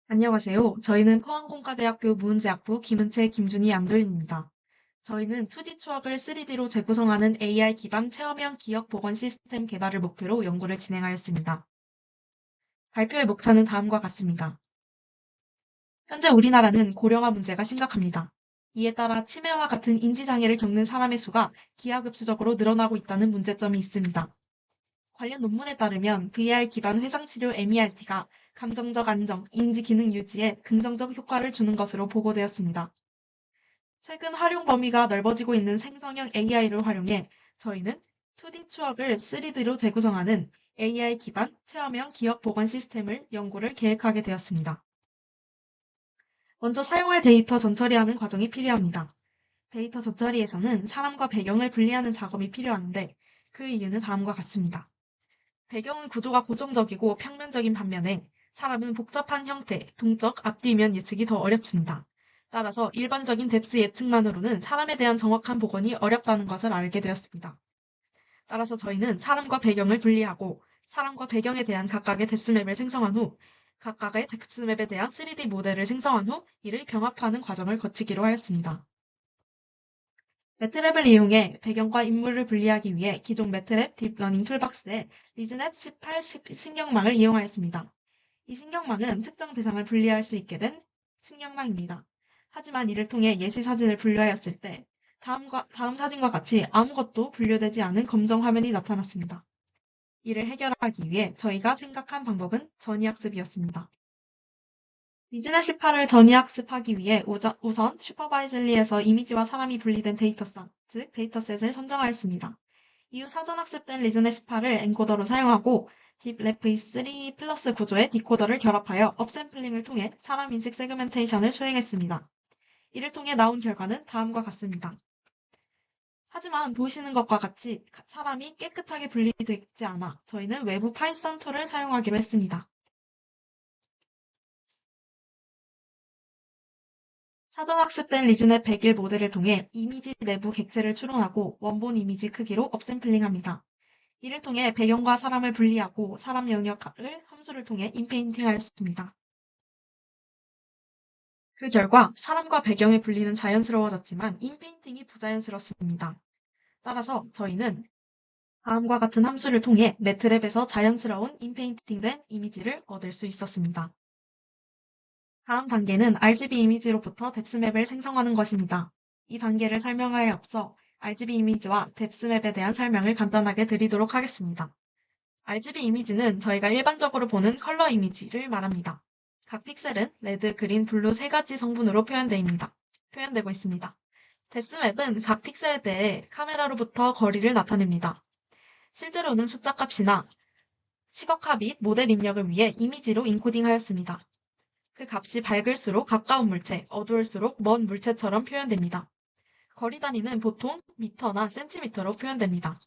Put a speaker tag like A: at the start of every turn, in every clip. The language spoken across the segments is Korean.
A: 안녕하세요. 저희는 포항공과대학교 무은재학부 김은채, 김준희, 양도인입니다. 저희는 2D 추억을 3D로 재구성하는 AI 기반 체험형 기억 보건 시스템 개발을 목표로 연구를 진행하였습니다. 발표의 목차는 다음과 같습니다. 현재 우리나라는 고령화 문제가 심각합니다. 이에 따라 치매와 같은 인지장애를 겪는 사람의 수가 기하급수적으로 늘어나고 있다는 문제점이 있습니다. 관련 논문에 따르면 VR 기반 회상치료 MERT가 감정적 안정, 인지 기능 유지에 긍정적 효과를 주는 것으로 보고되었습니다. 최근 활용 범위가 넓어지고 있는 생성형 AI를 활용해 저희는 2D 추억을 3D로 재구성하는 AI 기반 체험형 기억 보관 시스템을 연구를 계획하게 되었습니다. 먼저 사용할 데이터 전처리하는 과정이 필요합니다. 데이터 전처리에서는 사람과 배경을 분리하는 작업이 필요한데 그 이유는 다음과 같습니다. 배경은 구조가 고정적이고 평면적인 반면에 사람은 복잡한 형태, 동적, 앞뒤면 예측이 더 어렵습니다. 따라서 일반적인 뎁스 예측만으로는 사람에 대한 정확한 복원이 어렵다는 것을 알게 되었습니다. 따라서 저희는 사람과 배경을 분리하고 사람과 배경에 대한 각각의 뎁스맵을 생성한 후 각각의 뎁스맵에 대한 3D 모델을 생성한 후 이를 병합하는 과정을 거치기로 하였습니다. 매트랩을 이용해 배경과 인물을 분리하기 위해 기존 매트랩 딥러닝 툴박스에 리즈넷 18 신경망을 이용하였습니다. 이 신경망은 특정 대상을 분리할 수 있게 된 신경망입니다. 하지만 이를 통해 예시 사진을 분류하였을 때 다음 사진과 같이 아무것도 분류되지 않은 검정 화면이 나타났습니다. 이를 해결하기 위해 저희가 생각한 방법은 전이학습이었습니다. 리즈넷 18을 전이학습하기 위해 우선 슈퍼바이즐리에서 이미지와 사람이 분리된 데이터상, 즉 데이터셋을 선정하였습니다. 이후 사전학습된 리즈넷 18을 엔코더로 사용하고 딥랩V3 플러스 구조의 디코더를 결합하여 업샘플링을 통해 사람 인식 세그멘테이션을 수행했습니다. 이를 통해 나온 결과는 다음과 같습니다. 하지만 보시는 것과 같이 사람이 깨끗하게 분리되지 않아 저희는 외부 파이썬 툴을 사용하기로 했습니다. 사전학습된 리즈넷 100일 모델을 통해 이미지 내부 객체를 추론하고 원본 이미지 크기로 업샘플링합니다. 이를 통해 배경과 사람을 분리하고 사람 영역을 함수를 통해 인페인팅하였습니다. 그 결과 사람과 배경의 분리는 자연스러워졌지만 인페인팅이 부자연스럽습니다. 따라서 저희는 다음과 같은 함수를 통해 매트랩에서 자연스러운 인페인팅된 이미지를 얻을 수 있었습니다. 다음 단계는 RGB 이미지로부터 뎁스맵을 생성하는 것입니다. 이 단계를 설명하에 앞서 RGB 이미지와 뎁스맵에 대한 설명을 간단하게 드리도록 하겠습니다. RGB 이미지는 저희가 일반적으로 보는 컬러 이미지를 말합니다. 각 픽셀은 레드, 그린, 블루 세 가지 성분으로 표현되고 있습니다. 뎁스맵은 각 픽셀에 대해 카메라로부터 거리를 나타냅니다. 실제로는 숫자 값이나 시각화 및 모델 입력을 위해 이미지로 인코딩하였습니다. 그 값이 밝을수록 가까운 물체, 어두울수록 먼 물체처럼 표현됩니다. 거리 단위는 보통 미터나 센티미터로 표현됩니다.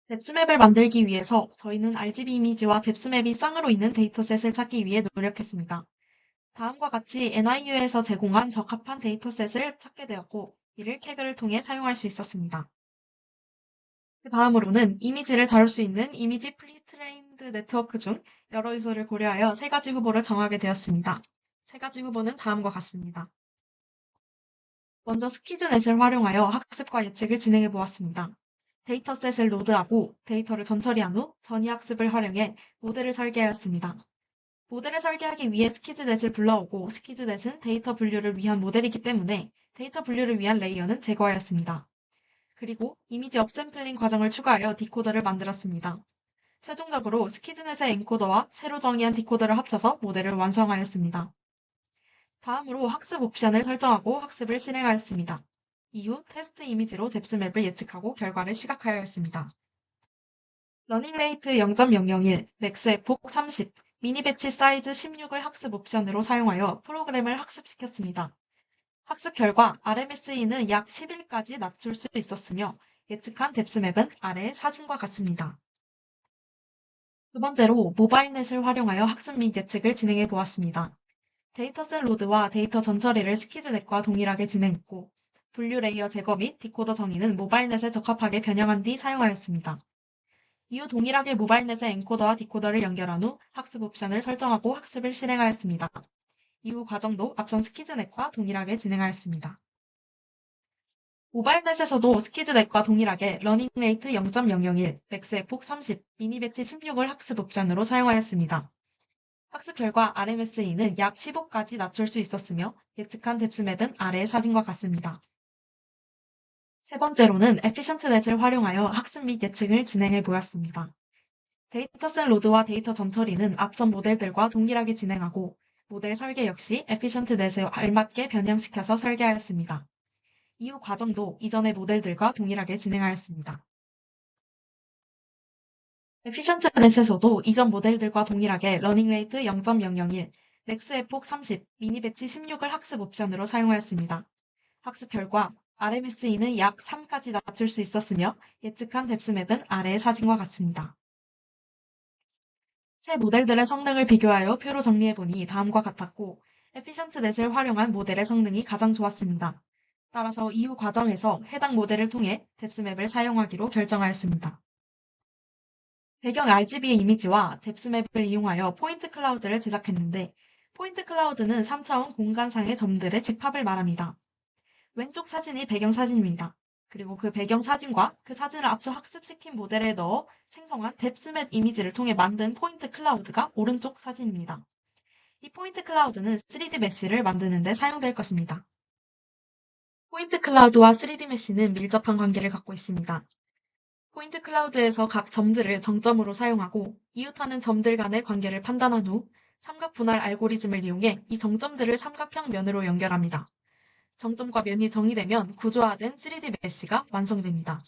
A: 뎁스맵을 만들기 위해서 저희는 RGB 이미지와 뎁스맵이 쌍으로 있는 데이터셋을 찾기 위해 노력했습니다. 다음과 같이 NIU에서 제공한 적합한 데이터셋을 찾게 되었고, 이를 캐그를 통해 사용할 수 있었습니다. 그 다음으로는 이미지를 다룰 수 있는 이미지 프리트레인드 네트워크 중 여러 요소를 고려하여 세 가지 후보를 정하게 되었습니다. 세 가지 후보는 다음과 같습니다. 먼저 스키즈넷을 활용하여 학습과 예측을 진행해 보았습니다. 데이터셋을 로드하고 데이터를 전처리한 후 전이학습을 활용해 모델을 설계하였습니다. 모델을 설계하기 위해 스키즈넷을 불러오고 스키즈넷은 데이터 분류를 위한 모델이기 때문에 데이터 분류를 위한 레이어는 제거하였습니다. 그리고 이미지 업샘플링 과정을 추가하여 디코더를 만들었습니다. 최종적으로 스키즈넷의 엔코더와 새로 정의한 디코더를 합쳐서 모델을 완성하였습니다. 다음으로 학습 옵션을 설정하고 학습을 실행하였습니다. 이후 테스트 이미지로 뎁스맵을 예측하고 결과를 시각하였습니다. 러닝레이트 0.001, 맥스 폭 30, 미니 배치 사이즈 16을 학습 옵션으로 사용하여 프로그램을 학습시켰습니다. 학습 결과 RMSE는 약 10일까지 낮출 수 있었으며 예측한 뎁스맵은 아래의 사진과 같습니다. 두 번째로 모바일넷을 활용하여 학습 및 예측을 진행해 보았습니다. 데이터셋 로드와 데이터 전처리를 스키즈넷과 동일하게 진행했고 분류 레이어 제거 및 디코더 정의는 모바일넷에 적합하게 변형한 뒤 사용하였습니다. 이후 동일하게 모바일넷의 엔코더와 디코더를 연결한 후 학습 옵션을 설정하고 학습을 실행하였습니다. 이후 과정도 앞선 스키즈넷과 동일하게 진행하였습니다. 모바일넷에서도 스키즈넷과 동일하게 러닝레이트 0.001, 맥스의 폭 30, 미니 배치 16을 학습 옵션으로 사용하였습니다. 학습 결과 RMSE는 약 15까지 낮출 수 있었으며 예측한 뎁스맵은 아래의 사진과 같습니다. 세 번째로는 에피션트넷을 활용하여 학습 및 예측을 진행해 보였습니다. 데이터셋 로드와 데이터 점처리는 앞전 모델들과 동일하게 진행하고 모델 설계 역시 에피션트넷에 알맞게 변형시켜서 설계하였습니다. 이후 과정도 이전의 모델들과 동일하게 진행하였습니다. 에피션트넷에서도 이전 모델들과 동일하게 러닝레이트 0.001, 맥스의 폭 30, 미니 배치 16을 학습 옵션으로 사용하였습니다. 학습 결과 RMSE는 약 3까지 낮출 수 있었으며 예측한 뎁스맵은 아래의 사진과 같습니다. 세 모델들의 성능을 비교하여 표로 정리해보니 다음과 같았고 에피션트넷을 활용한 모델의 성능이 가장 좋았습니다. 따라서 이후 과정에서 해당 모델을 통해 뎁스맵을 사용하기로 결정하였습니다. 배경 RGB의 이미지와 뎁스맵을 이용하여 포인트 클라우드를 제작했는데 포인트 클라우드는 3차원 공간상의 점들의 집합을 말합니다. 왼쪽 사진이 배경 사진입니다. 그리고 그 배경 사진과 그 사진을 앞서 학습시킨 모델에 넣어 생성한 뎁스맵 이미지를 통해 만든 포인트 클라우드가 오른쪽 사진입니다. 이 포인트 클라우드는 3D 메쉬를 만드는 데 사용될 것입니다. 포인트 클라우드와 3D 메쉬는 밀접한 관계를 갖고 있습니다. 포인트 클라우드에서 각 점들을 정점으로 사용하고 이웃하는 점들 간의 관계를 판단한 후 삼각 분할 알고리즘을 이용해 이 정점들을 삼각형 면으로 연결합니다. 정점과 면이 정의되면 구조화된 3D 메쉬가 완성됩니다.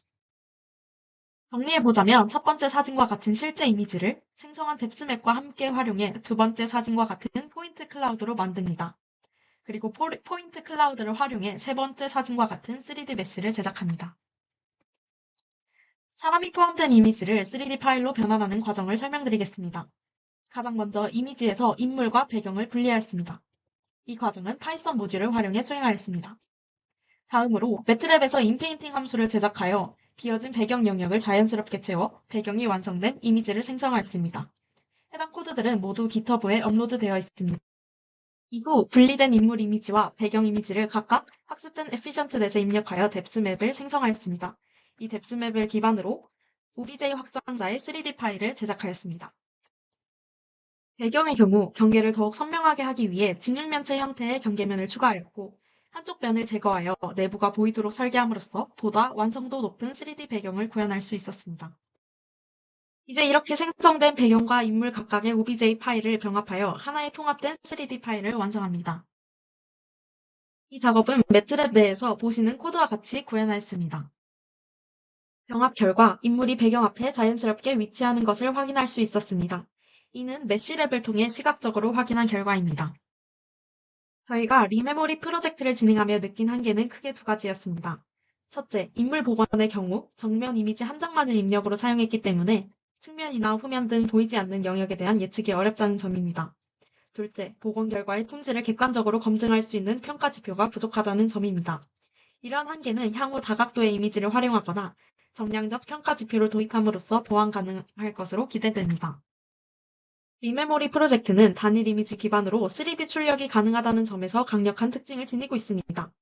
A: 정리해보자면 첫 번째 사진과 같은 실제 이미지를 생성한 뎁스맵과 함께 활용해 두 번째 사진과 같은 포인트 클라우드로 만듭니다. 그리고 포인트 클라우드를 활용해 세 번째 사진과 같은 3D 메쉬를 제작합니다. 사람이 포함된 이미지를 3D 파일로 변환하는 과정을 설명드리겠습니다. 가장 먼저 이미지에서 인물과 배경을 분리하였습니다. 이 과정은 파이썬 모듈을 활용해 수행하였습니다. 다음으로 매트랩에서 인페인팅 함수를 제작하여 비어진 배경 영역을 자연스럽게 채워 배경이 완성된 이미지를 생성하였습니다. 해당 코드들은 모두 GitHub에 업로드되어 있습니다. 이후 분리된 인물 이미지와 배경 이미지를 각각 학습된 에피션트넷에 입력하여 뎁스맵을 생성하였습니다. 이 뎁스맵을 기반으로 OBJ 확장자의 3D 파일을 제작하였습니다. 배경의 경우 경계를 더욱 선명하게 하기 위해 진육면체 형태의 경계면을 추가하였고 한쪽 면을 제거하여 내부가 보이도록 설계함으로써 보다 완성도 높은 3D 배경을 구현할 수 있었습니다. 이제 이렇게 생성된 배경과 인물 각각의 OBJ 파일을 병합하여 하나의 통합된 3D 파일을 완성합니다. 이 작업은 매트랩 내에서 보시는 코드와 같이 구현하였습니다. 병합 결과 인물이 배경 앞에 자연스럽게 위치하는 것을 확인할 수 있었습니다. 이는 메쉬랩을 통해 시각적으로 확인한 결과입니다. 저희가 리메모리 프로젝트를 진행하며 느낀 한계는 크게 두 가지였습니다. 첫째, 인물 복원의 경우 정면 이미지 한 장만을 입력으로 사용했기 때문에 측면이나 후면 등 보이지 않는 영역에 대한 예측이 어렵다는 점입니다. 둘째, 복원 결과의 품질을 객관적으로 검증할 수 있는 평가 지표가 부족하다는 점입니다. 이러한 한계는 향후 다각도의 이미지를 활용하거나 정량적 평가 지표를 도입함으로써 보완 가능할 것으로 기대됩니다. 리메모리 프로젝트는 단일 이미지 기반으로 3D 출력이 가능하다는 점에서 강력한 특징을 지니고 있습니다.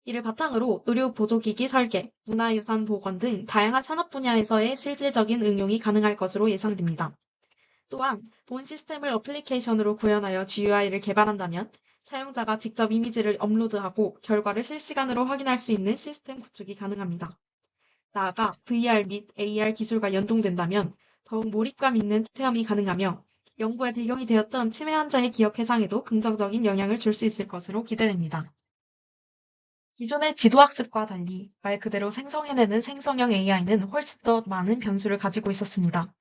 A: 이를 바탕으로 의료 보조기기 설계, 문화유산 복원 등 다양한 산업 분야에서의 실질적인 응용이 가능할 것으로 예상됩니다. 또한 본 시스템을 어플리케이션으로 구현하여 GUI를 개발한다면 사용자가 직접 이미지를 업로드하고 결과를 실시간으로 확인할 수 있는 시스템 구축이 가능합니다. 나아가 VR 및 AR 기술과 연동된다면 더욱 몰입감 있는 체험이 가능하며 연구의 배경이 되었던 치매 환자의 기억 회상에도 긍정적인 영향을 줄 수 있을 것으로 기대됩니다. 기존의 지도학습과 달리 말 그대로 생성해내는 생성형 AI는 훨씬 더 많은 변수를 가지고 있었습니다.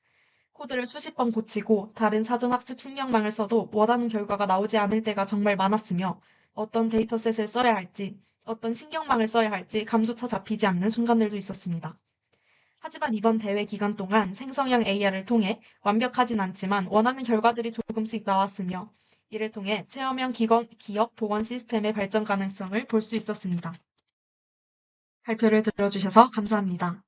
A: 코드를 수십 번 고치고 다른 사전학습 신경망을 써도 원하는 결과가 나오지 않을 때가 정말 많았으며 어떤 데이터셋을 써야 할지, 어떤 신경망을 써야 할지 감조차 잡히지 않는 순간들도 있었습니다. 하지만 이번 대회 기간 동안 생성형 AI를 통해 완벽하진 않지만 원하는 결과들이 조금씩 나왔으며 이를 통해 체험형 기억 보건 시스템의 발전 가능성을 볼 수 있었습니다. 발표를 들어주셔서 감사합니다.